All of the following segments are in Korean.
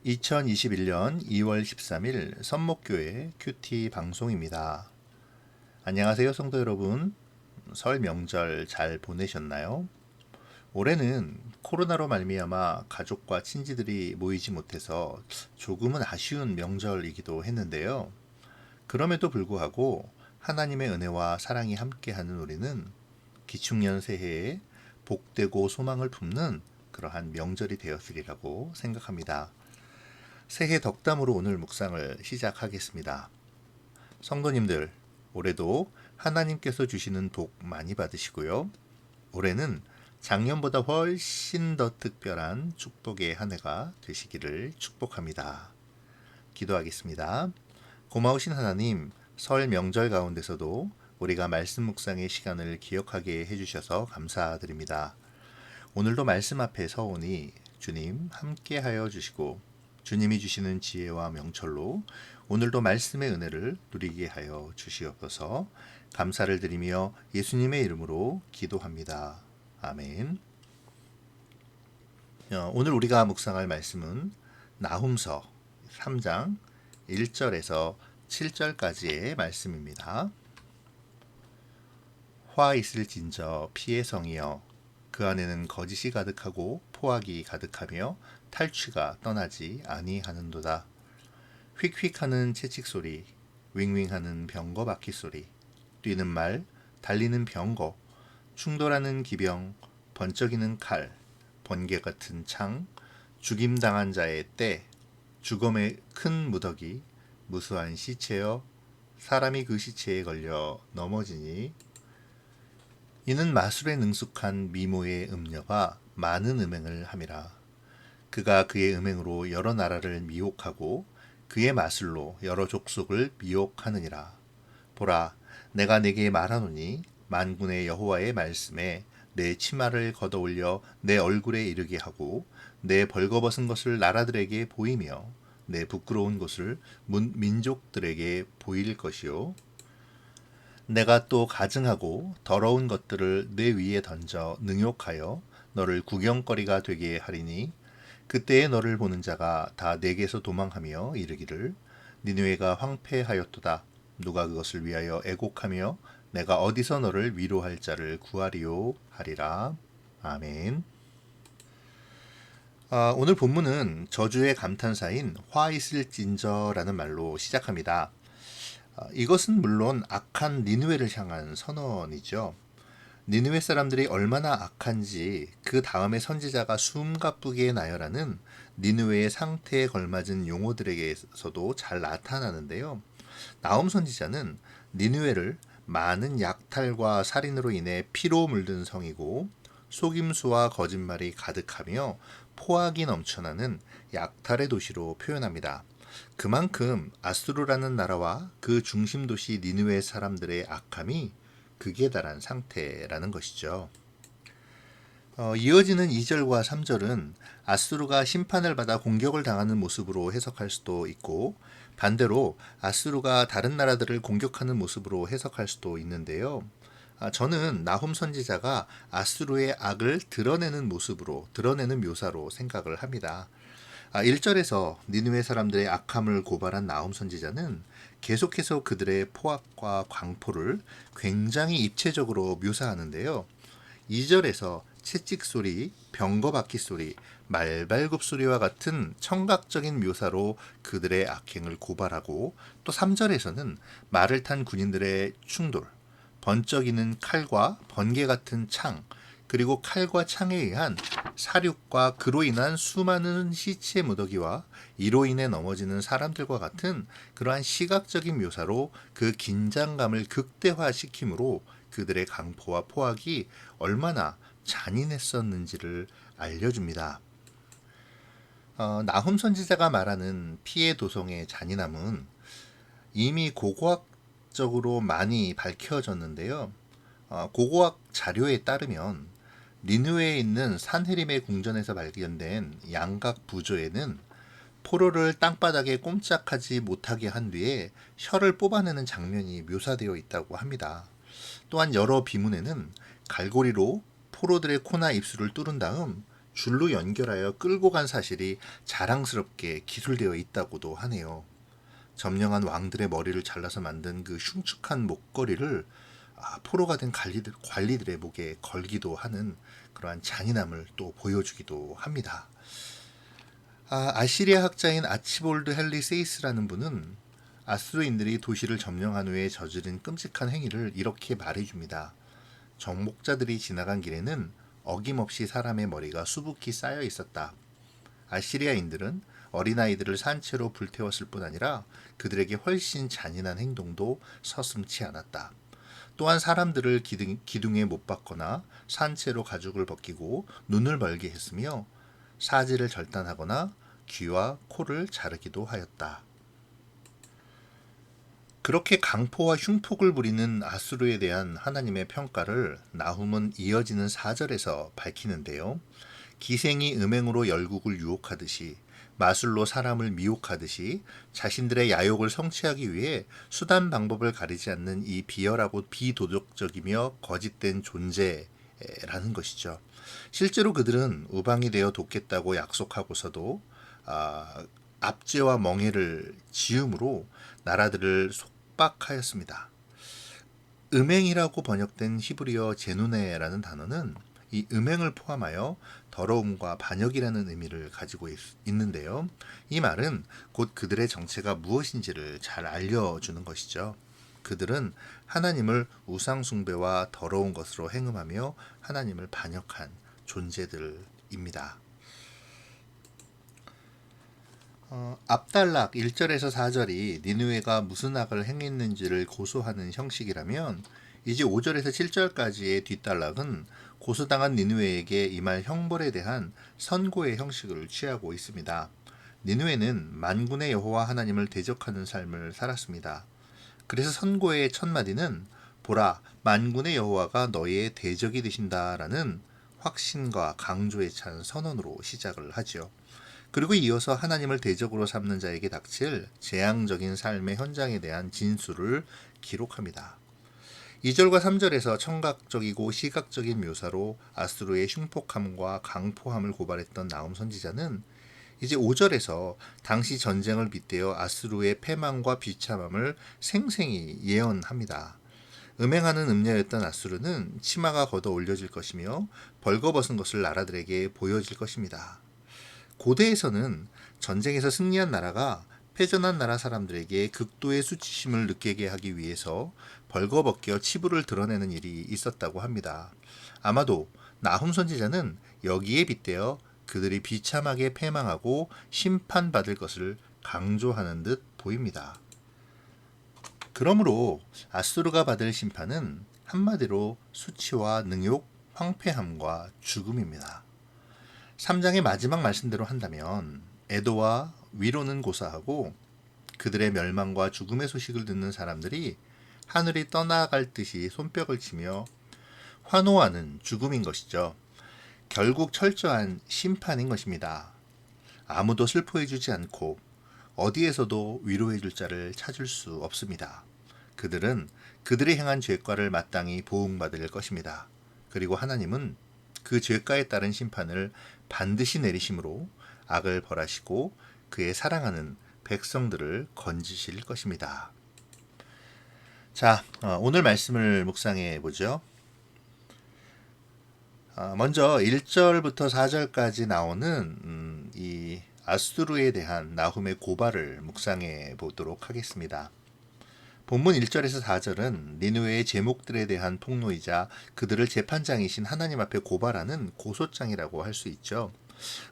2021년 2월 13일 선목교회 큐티 방송입니다. 안녕하세요, 성도 여러분. 설 명절 잘 보내셨나요? 올해는 코로나로 말미암아 가족과 친지들이 모이지 못해서 조금은 아쉬운 명절이기도 했는데요. 그럼에도 불구하고 하나님의 은혜와 사랑이 함께하는 우리는 기축년 새해에 복되고 소망을 품는 그러한 명절이 되었으리라고 생각합니다. 새해 덕담으로 오늘 묵상을 시작하겠습니다. 성도님들, 올해도 하나님께서 주시는 복 많이 받으시고요. 올해는 작년보다 훨씬 더 특별한 축복의 한 해가 되시기를 축복합니다. 기도하겠습니다. 고마우신 하나님, 설 명절 가운데서도 우리가 말씀 묵상의 시간을 기억하게 해주셔서 감사드립니다. 오늘도 말씀 앞에 서오니 주님 함께하여 주시고 주님이 주시는 지혜와 명철로 오늘도 말씀의 은혜를 누리게 하여 주시옵소서. 감사를 드리며 예수님의 이름으로 기도합니다. 아멘. 오늘 우리가 묵상할 말씀은 나훔서 3장 1절에서 7절까지의 말씀입니다. 화 있을진저 피의 성이여, 그 안에는 거짓이 가득하고 포악이 가득하며 탈취가 떠나지 아니하는도다. 휙휙하는 채찍 소리, 윙윙하는 병거 바퀴 소리, 뛰는 말, 달리는 병거, 충돌하는 기병, 번쩍이는 칼, 번개 같은 창, 죽임당한 자의 때, 죽음의 큰 무더기, 무수한 시체여 사람이 그 시체에 걸려 넘어지니, 이는 마술에 능숙한 미모의 음녀가 많은 음행을 함이라. 그가 그의 음행으로 여러 나라를 미혹하고 그의 마술로 여러 족속을 미혹하느니라. 보라, 내가 네게 말하노니 만군의 여호와의 말씀에 내 치마를 걷어올려 내 얼굴에 이르게 하고 내 벌거벗은 것을 나라들에게 보이며 내 부끄러운 것을 민족들에게 보일 것이요, 내가 또 가증하고 더러운 것들을 내 위에 던져 능욕하여 너를 구경거리가 되게 하리니, 그때에 너를 보는 자가 다 내게서 도망하며 이르기를 니느웨가 황폐하였도다. 누가 그것을 위하여 애곡하며 내가 어디서 너를 위로할 자를 구하리요 하리라. 아멘. 오늘 본문은 저주의 감탄사인 화 있을진저라는 말로 시작합니다. 이것은 물론 악한 니느웨를 향한 선언이죠. 니느웨 사람들이 얼마나 악한지 그 다음에 선지자가 숨가쁘게 나열하는 니느웨의 상태에 걸맞은 용어들에게서도 잘 나타나는데요. 나훔 선지자는 니느웨를 많은 약탈과 살인으로 인해 피로 물든 성이고 속임수와 거짓말이 가득하며 포악이 넘쳐나는 약탈의 도시로 표현합니다. 그만큼 아수르라는 나라와 그 중심 도시 니느웨 사람들의 악함이 극에 달한 상태라는 것이죠. 이어지는 2절과 3절은 아수르가 심판을 받아 공격을 당하는 모습으로 해석할 수도 있고, 반대로 아수르가 다른 나라들을 공격하는 모습으로 해석할 수도 있는데요. 저는 나훔 선지자가 아수르의 악을 드러내는 모습으로, 드러내는 묘사로 생각을 합니다. 1절에서 니느웨 사람들의 악함을 고발한 나훔 선지자는 계속해서 그들의 포악과 광포를 굉장히 입체적으로 묘사하는데요. 2절에서 채찍 소리, 병거 바퀴 소리, 말발굽 소리와 같은 청각적인 묘사로 그들의 악행을 고발하고, 또 3절에서는 말을 탄 군인들의 충돌, 번쩍이는 칼과 번개 같은 창, 그리고 칼과 창에 의한 사륙과 그로 인한 수많은 시체 무더기와 이로 인해 넘어지는 사람들과 같은 그러한 시각적인 묘사로 그 긴장감을 극대화시키므로 그들의 강포와 포악이 얼마나 잔인했었는지를 알려줍니다. 나훔 선지자가 말하는 피해 도성의 잔인함은 이미 고고학적으로 많이 밝혀졌는데요. 고고학 자료에 따르면 니느웨에 있는 산헤림의 궁전에서 발견된 양각 부조에는 포로를 땅바닥에 꼼짝하지 못하게 한 뒤에 혀를 뽑아내는 장면이 묘사되어 있다고 합니다. 또한 여러 비문에는 갈고리로 포로들의 코나 입술을 뚫은 다음 줄로 연결하여 끌고 간 사실이 자랑스럽게 기술되어 있다고도 하네요. 점령한 왕들의 머리를 잘라서 만든 그 흉측한 목걸이를 포로가 된 관리들의 목에 걸기도 하는 그러한 잔인함을 또 보여주기도 합니다. 아시리아 학자인 아치볼드 헨리 세이스라는 분은 아수르인들이 도시를 점령한 후에 저지른 끔찍한 행위를 이렇게 말해줍니다. 정복자들이 지나간 길에는 어김없이 사람의 머리가 수북히 쌓여 있었다. 아시리아인들은 어린아이들을 산채로 불태웠을 뿐 아니라 그들에게 훨씬 잔인한 행동도 서슴지 않았다. 또한 사람들을 기둥에 못 박거나 산채로 가죽을 벗기고 눈을 멀게 했으며 사지를 절단하거나 귀와 코를 자르기도 하였다. 그렇게 강포와 흉폭을 부리는 아수르에 대한 하나님의 평가를 나훔은 이어지는 4절에서 밝히는데요. 기생이 음행으로 열국을 유혹하듯이 마술로 사람을 미혹하듯이 자신들의 야욕을 성취하기 위해 수단 방법을 가리지 않는 이 비열하고 비도덕적이며 거짓된 존재라는 것이죠. 실제로 그들은 우방이 되어 돕겠다고 약속하고서도 압제와 멍해를 지음으로 나라들을 속박하였습니다. 음행이라고 번역된 히브리어 제누네라는 단어는 이 음행을 포함하여 더러움과 반역이라는 의미를 가지고 있는데요. 이 말은 곧 그들의 정체가 무엇인지를 잘 알려주는 것이죠. 그들은 하나님을 우상숭배와 더러운 것으로 행음하며 하나님을 반역한 존재들입니다. 압달락 1절에서 4절이 니느웨가 무슨 악을 행했는지를 고소하는 형식이라면 이제 5절에서 7절까지의 뒷단락은 고소당한 니느웨에게 임할 형벌에 대한 선고의 형식을 취하고 있습니다. 니느웨는 만군의 여호와 하나님을 대적하는 삶을 살았습니다. 그래서 선고의 첫 마디는 보라 만군의 여호와가 너희의 대적이 되신다라는 확신과 강조에 찬 선언으로 시작을 하지요. 그리고 이어서 하나님을 대적으로 삼는 자에게 닥칠 재앙적인 삶의 현장에 대한 진술을 기록합니다. 2절과 3절에서 청각적이고 시각적인 묘사로 아수르의 흉폭함과 강포함을 고발했던 나훔 선지자는 이제 5절에서 당시 전쟁을 빗대어 아수르의 패망과 비참함을 생생히 예언합니다. 음행하는 음녀였던 아수르는 치마가 걷어 올려질 것이며 벌거벗은 것을 나라들에게 보여질 것입니다. 고대에서는 전쟁에서 승리한 나라가 패전한 나라 사람들에게 극도의 수치심을 느끼게 하기 위해서 벌거벗겨 치부를 드러내는 일이 있었다고 합니다. 아마도 나훔 선지자는 여기에 빗대어 그들이 비참하게 패망하고 심판받을 것을 강조하는 듯 보입니다. 그러므로 아수르가 받을 심판은 한마디로 수치와 능욕, 황폐함과 죽음입니다. 3장의 마지막 말씀대로 한다면 애도와 위로는 고사하고 그들의 멸망과 죽음의 소식을 듣는 사람들이 하늘이 떠나갈 듯이 손뼉을 치며 환호하는 죽음인 것이죠. 결국 철저한 심판인 것입니다. 아무도 슬퍼해주지 않고 어디에서도 위로해줄 자를 찾을 수 없습니다. 그들은 그들이 행한 죄과를 마땅히 보응받을 것입니다. 그리고 하나님은 그 죄가에 따른 심판을 반드시 내리심으로 악을 벌하시고 그의 사랑하는 백성들을 건지실 것입니다. 자, 오늘 말씀을 묵상해 보죠. 먼저 1절부터 4절까지 나오는 이 아수르에 대한 나훔의 고발을 묵상해 보도록 하겠습니다. 본문 1절에서 4절은 니느웨의 제목들에 대한 폭로이자 그들을 재판장이신 하나님 앞에 고발하는 고소장이라고 할 수 있죠.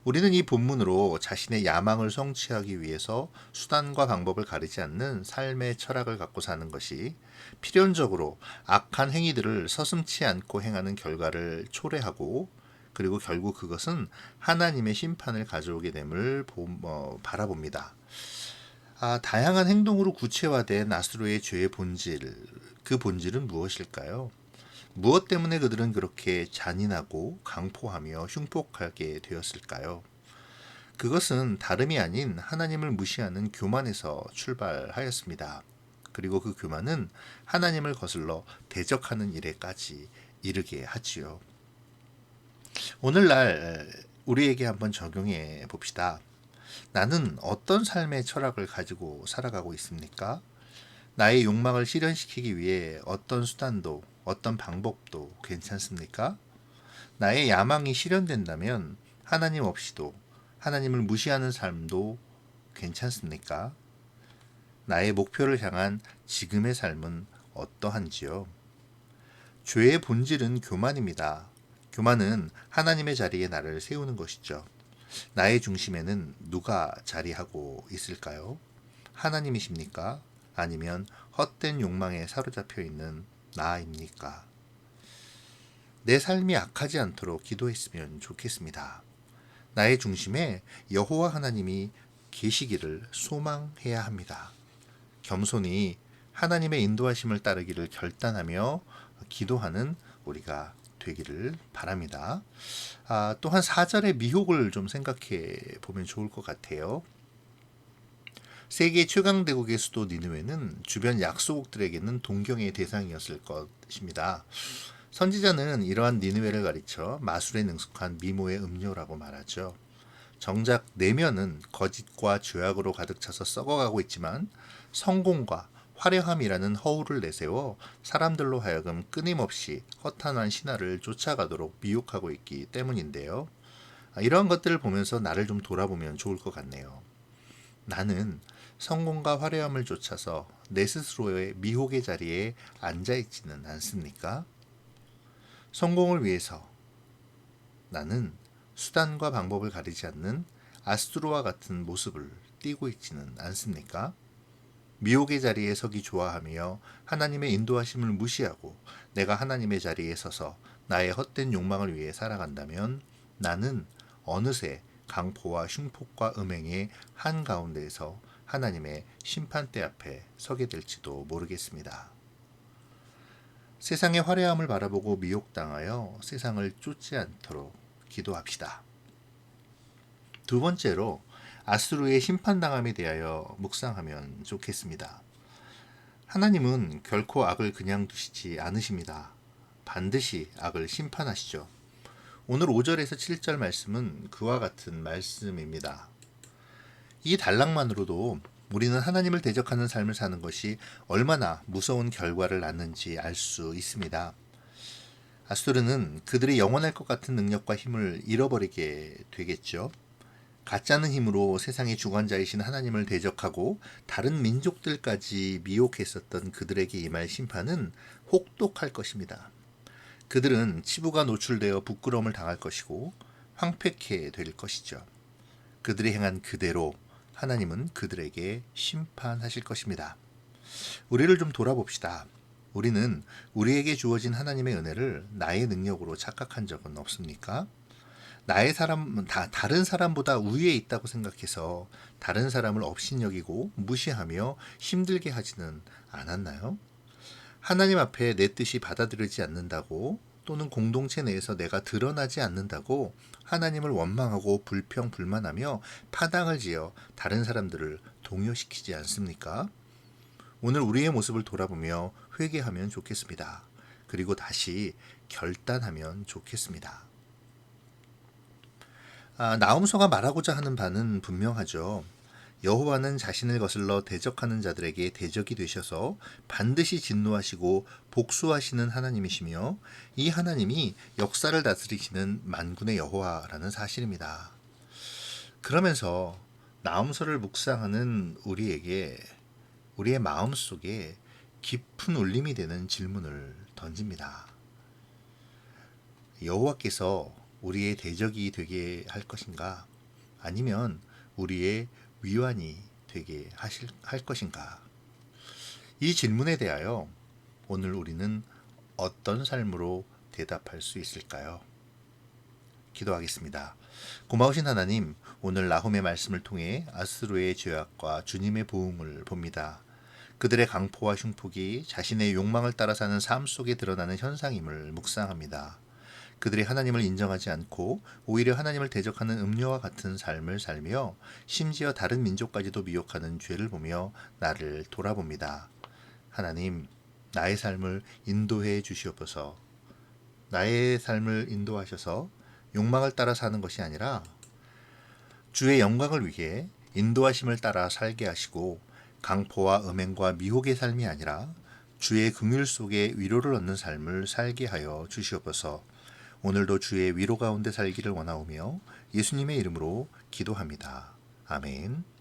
우리는 이 본문으로 자신의 야망을 성취하기 위해서 수단과 방법을 가리지 않는 삶의 철학을 갖고 사는 것이 필연적으로 악한 행위들을 서슴지 않고 행하는 결과를 초래하고 그리고 결국 그것은 하나님의 심판을 가져오게 됨을 바라봅니다. 다양한 행동으로 구체화된 아수르의 죄의 본질, 그 본질은 무엇일까요? 무엇 때문에 그들은 그렇게 잔인하고 강포하며 흉폭하게 되었을까요? 그것은 다름이 아닌 하나님을 무시하는 교만에서 출발하였습니다. 그리고 그 교만은 하나님을 거슬러 대적하는 일에까지 이르게 하지요. 오늘날 우리에게 한번 적용해 봅시다. 나는 어떤 삶의 철학을 가지고 살아가고 있습니까? 나의 욕망을 실현시키기 위해 어떤 수단도, 어떤 방법도 괜찮습니까? 나의 야망이 실현된다면 하나님 없이도, 하나님을 무시하는 삶도 괜찮습니까? 나의 목표를 향한 지금의 삶은 어떠한지요? 죄의 본질은 교만입니다. 교만은 하나님의 자리에 나를 세우는 것이죠. 나의 중심에는 누가 자리하고 있을까요? 하나님이십니까? 아니면 헛된 욕망에 사로잡혀 있는 나입니까? 내 삶이 악하지 않도록 기도했으면 좋겠습니다. 나의 중심에 여호와 하나님이 계시기를 소망해야 합니다. 겸손히 하나님의 인도하심을 따르기를 결단하며 기도하는 우리가 되기를 바랍니다. 또한 4절의 미혹을 좀 생각해 보면 좋을 것 같아요. 세계 최강대국의 수도 니느웨는 주변 약소국들에게는 동경의 대상이었을 것입니다. 선지자는 이러한 니느웨를 가리켜 마술에 능숙한 미모의 음료라고 말하죠. 정작 내면은 거짓과 죄악으로 가득 차서 썩어가고 있지만 성공과 화려함이라는 허울을 내세워 사람들로 하여금 끊임없이 허탄한 신화를 쫓아가도록 미혹하고 있기 때문인데요. 이러한 것들을 보면서 나를 좀 돌아보면 좋을 것 같네요. 나는 성공과 화려함을 쫓아서 내 스스로의 미혹의 자리에 앉아있지는 않습니까? 성공을 위해서 나는 수단과 방법을 가리지 않는 아스트로와 같은 모습을 띠고 있지는 않습니까? 미혹의 자리에 서기 좋아하며 하나님의 인도하심을 무시하고 내가 하나님의 자리에 서서 나의 헛된 욕망을 위해 살아간다면 나는 어느새 강포와 흉폭과 음행의 한가운데에서 하나님의 심판대 앞에 서게 될지도 모르겠습니다. 세상의 화려함을 바라보고 미혹당하여 세상을 쫓지 않도록 기도합시다. 두 번째로 아수르의 심판당함에 대하여 묵상하면 좋겠습니다. 하나님은 결코 악을 그냥 두시지 않으십니다. 반드시 악을 심판하시죠. 오늘 5절에서 7절 말씀은 그와 같은 말씀입니다. 이 단락만으로도 우리는 하나님을 대적하는 삶을 사는 것이 얼마나 무서운 결과를 낳는지 알 수 있습니다. 아수르는 그들의 영원할 것 같은 능력과 힘을 잃어버리게 되겠죠. 가짜는 힘으로 세상의 주관자이신 하나님을 대적하고 다른 민족들까지 미혹했었던 그들에게 임할 심판은 혹독할 것입니다. 그들은 치부가 노출되어 부끄러움을 당할 것이고 황폐케 될 것이죠. 그들이 행한 그대로 하나님은 그들에게 심판하실 것입니다. 우리를 좀 돌아봅시다. 우리는 우리에게 주어진 하나님의 은혜를 나의 능력으로 착각한 적은 없습니까? 다른 사람보다 우위에 있다고 생각해서 다른 사람을 업신여기고 무시하며 힘들게 하지는 않았나요? 하나님 앞에 내 뜻이 받아들이지 않는다고 또는 공동체 내에서 내가 드러나지 않는다고 하나님을 원망하고 불평불만하며 파당을 지어 다른 사람들을 동요시키지 않습니까? 오늘 우리의 모습을 돌아보며 회개하면 좋겠습니다. 그리고 다시 결단하면 좋겠습니다. 나훔서가 말하고자 하는 바는 분명하죠. 여호와는 자신을 거슬러 대적하는 자들에게 대적이 되셔서 반드시 진노하시고 복수하시는 하나님이시며 이 하나님이 역사를 다스리시는 만군의 여호와라는 사실입니다. 그러면서 나훔서를 묵상하는 우리에게 우리의 마음속에 깊은 울림이 되는 질문을 던집니다. 여호와께서 우리의 대적이 되게 할 것인가? 아니면 우리의 위완이 되게 할 것인가? 이 질문에 대하여 오늘 우리는 어떤 삶으로 대답할 수 있을까요? 기도하겠습니다. 고마우신 하나님, 오늘 나훔의 말씀을 통해 아스루의 죄악과 주님의 보응을 봅니다. 그들의 강포와 흉폭이 자신의 욕망을 따라 사는 삶 속에 드러나는 현상임을 묵상합니다. 그들이 하나님을 인정하지 않고 오히려 하나님을 대적하는 음료와 같은 삶을 살며 심지어 다른 민족까지도 미혹하는 죄를 보며 나를 돌아봅니다. 하나님, 나의 삶을 인도해 주시옵소서. 나의 삶을 인도하셔서 욕망을 따라 사는 것이 아니라 주의 영광을 위해 인도하심을 따라 살게 하시고 강포와 음행과 미혹의 삶이 아니라 주의 긍휼 속에 위로를 얻는 삶을 살게 하여 주시옵소서. 오늘도 주의 위로 가운데 살기를 원하오며 예수님의 이름으로 기도합니다. 아멘.